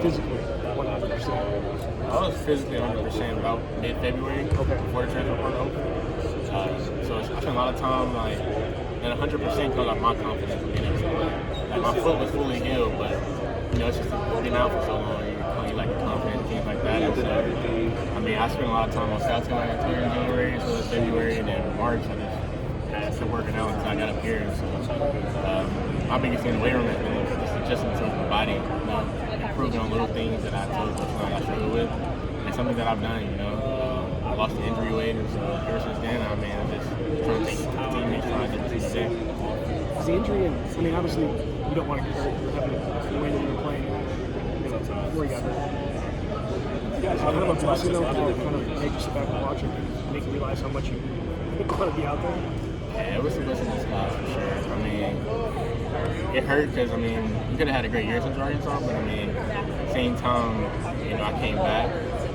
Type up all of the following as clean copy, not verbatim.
physically 100%? I was physically 100% about mid-February before the transfer portal opened. So I spent a lot of time like at 100% because like my confidence in being able to play. Like my foot was fully healed, but it's just being out for so long. You like confident things like that. And so I spent a lot of time on South Carolina tour in January, so it's February, and then March I just started working out until I got up here. And so my biggest thing in the weight room has been just adjusting to my body, improving on little things that I told coach I struggle with, and something that I've done. I lost the injury weight, and so ever since then, I'm just trying to take teammates trying to do the same. Is the injury, and obviously you don't want to get hurt. You're having the way that you're playing. Before you got hurt. Kind of a blessing though, kind of made you sit back and watch it and make you realize how much you want to be out there. Yeah, it was a blessing in disguise for sure. It hurt because you could have had a great year since Arkansas, but same time, I came back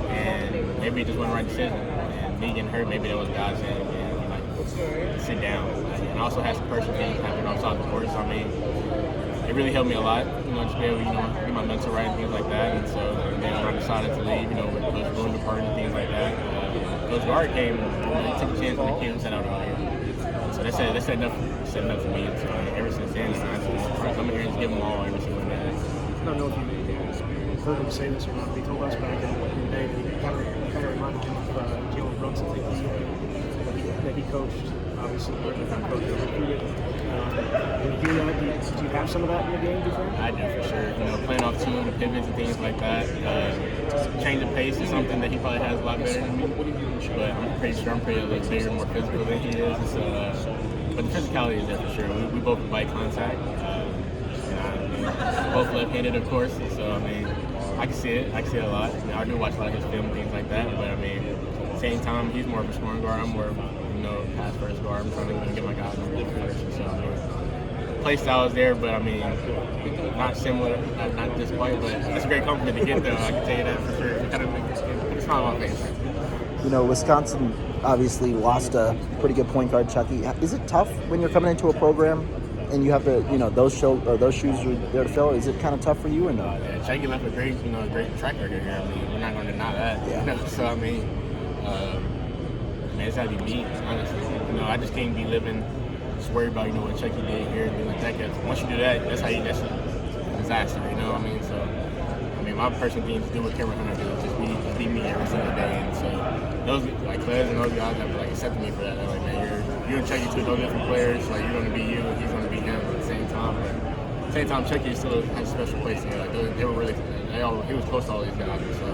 and maybe it just wasn't the right decision. And me getting hurt, maybe that was God saying, sit down. And I also had some personal things happen outside the court, so it really helped me a lot, just be able to, get my mental right and things like that. And so then when I decided to leave, with Coach Boone departing and things like that, Coach Gard came, took a chance when they came and sat out over here. So they said enough for me. And so ever since then, I just try to come here and just give them all every single day. I don't know if you heard him say this or not, but he told us back in the day that he kind of reminded him of Jalen Brunson that he coached. Obviously, we're the coach that recruited. When you hear that, do you have some of that in your game, do you think? I do, for sure. Playing off two, the pivots and things like that. Change of pace is something that he probably has a lot better than me. But I'm pretty sure I'm a little bigger, more physical than he is. So, but the physicality is there for sure. We both bite contact. Both left-handed, of course. So, I can see it. I can see it a lot. I do watch a lot of his film and things like that. But, at the same time, he's more of a scoring guard. I'm more of pass first guard. I'm trying to get my guys on the first. So, play style is there, but not similar, not just quite. But it's a great compliment to get, though. I can tell you that for sure. It kind of makes a smile on my face. Wisconsin obviously lost a pretty good point guard, Chucky. Is it tough when you're coming into a program and you have to, those shoes are there to fill? Is it kind of tough for you or no? Yeah, Chucky left a great track record here. We're not going to deny that. Yeah. So it's gotta be me, honestly. I just can't be living, just worried about, what Chucky did here and things like that. Cause once you do that, that's a disaster, So, my personal thing is to do what Camren Hunter does, just be me every single day. And so, those, like, Clez and those guys have, accepted me for that. They're like, man, you and Chucky two no different players. Like, you're going to be you and he's going to be him at the same time. But at the same time, Chucky still has a special place to me. Like, they were really, he was close to all these guys. And so,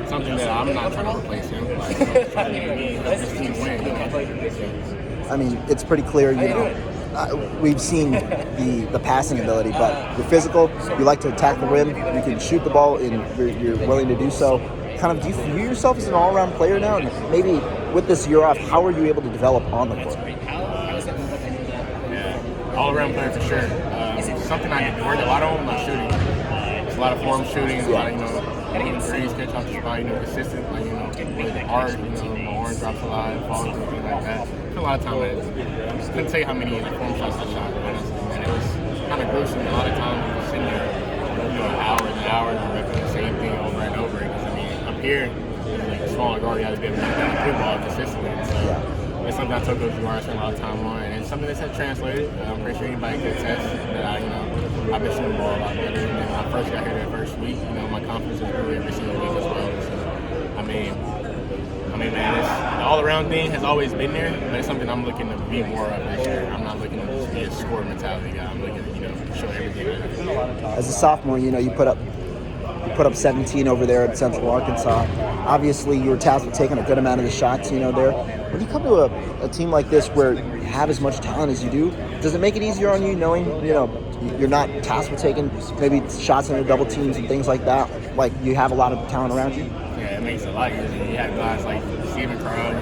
something that I'm not trying to replace him. Like, I'm trying to be me, help this team win. It's pretty clear, we've seen the passing ability, but you're physical, you like to attack the rim, you can shoot the ball, and you're willing to do so. Kind of, do you view yourself as an all-around player now? And maybe with this year off, how are you able to develop on the court? All-around player for sure. Something I worked a lot on my shooting. It's a lot of form shooting, a lot of, hitting threes, catch off the spot, consistent, with art, my orange drops a lot, falls and things like that. A lot of time, I couldn't tell you how many form shots I shot, honestly, and it was kind of gruesome. A lot of times, we were sitting there, hours and hours, and repping the same thing over and over. Because up here, a smaller guard, you got to be able to make that good ball consistently. And so it's something I took those guards, spent a lot of time on, and it's something that's translated. I'm pretty sure anybody can attest that I've been shooting the ball a lot better. And when I first got here that first week, my confidence has grew every single week as well. So, man, the all-around thing has always been there, but it's something I'm looking to be more of this year. I'm not looking to just be a score mentality guy. I'm looking to show everything I have. As a sophomore, you put up 17 over there at Central Arkansas. Obviously, you were tasked with taking a good amount of the shots, there. When you come to a team like this where you have as much talent as you do, does it make it easier on you knowing, you're not tasked with taking maybe shots into double teams and things like that? Like, you have a lot of talent around you? Yeah, it makes it a lot easier. You have guys like Stephen Carl,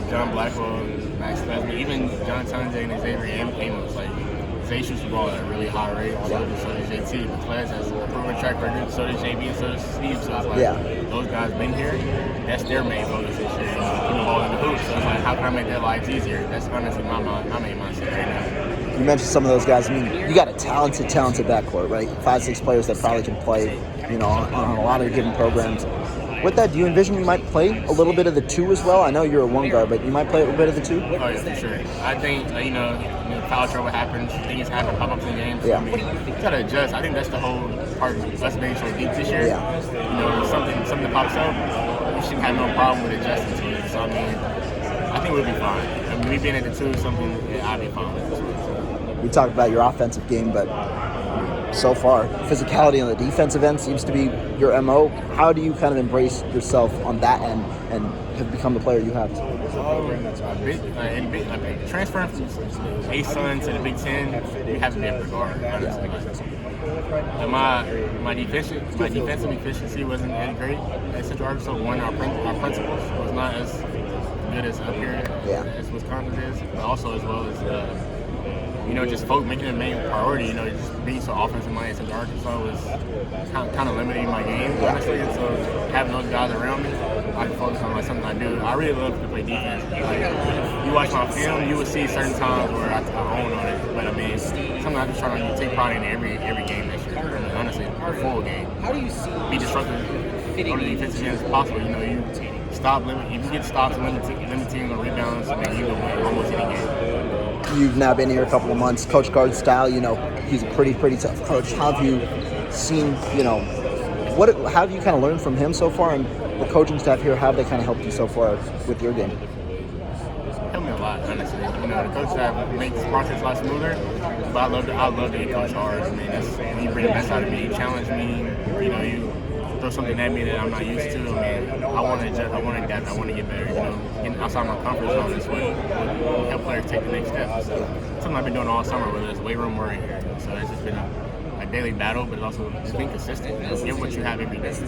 John Blackwell, Max Leslie, even John Sanjay and Xavier Amos. Zay shoots the ball at a really high rate, so does JT. But Class has a proven track record, so does JB, and so does Steve. So it's those guys been here, that's their main focus this year, put the ball in the hoop. So it's how can I make their lives easier? That's honestly my main mindset right now. You mentioned some of those guys. I mean, you got a talented backcourt, right? 5-6 players that probably can play, on a lot of given programs. With that, do you envision you might play a little bit of the 2 as well? I know you're a 1 guard, but you might play a little bit of the 2? Oh, yeah, for sure. I think, foul trouble happens, things happen, pop-ups in games. Yeah. I mean, you got to adjust. I think that's the whole part of us being so deep this year. Yeah. Something pops up, we shouldn't have no problem with adjusting to it. So, I mean, I think we'll be fine. I mean, we being at the 2 is something I'll be fine with. So. We talked about your offensive game, but so far, physicality on the defensive end seems to be your MO. How do you kind of embrace yourself on that end and have become the player you have? Transferring from A-Sun to the Big Ten, you have to be able to guard, honestly. My defensive efficiency wasn't as great at Central Arkansas. Our principles was not as good as up here as Wisconsin is, but also as well as just making it a main priority. Just being so offensive minded Central Arkansas was kind of limiting my game, honestly. And so having those guys around me, I can focus on something I do. I really love to play defense. You watch my film, you will see certain times where I own on it. But I mean, something I just try to take pride in every game this year. I mean, honestly, the full game. How do you be disruptive on the defensive end as possible? You stop limit. If you get stops and limiting on rebounds, then you can win almost any game. You've now been here a couple of months. Coach Guard's style, he's a pretty tough coach. How have you seen, how have you kind of learned from him so far, and the coaching staff here, how have they kind of helped you so far with your game? Helped me a lot, honestly. The coach staff makes the process a lot smoother, but I love to get coached hard. I mean, you bring the best out of me, you challenge me, you throw something at me that I'm not used to. I mean, I want to adjust, I want to adapt, I want to get better. Getting outside my comfort zone is what help players take the next step. So something I've been doing all summer, whether it's weight room or in here. So it's just been a daily battle, but it's also just being consistent. Give what you have every day. So,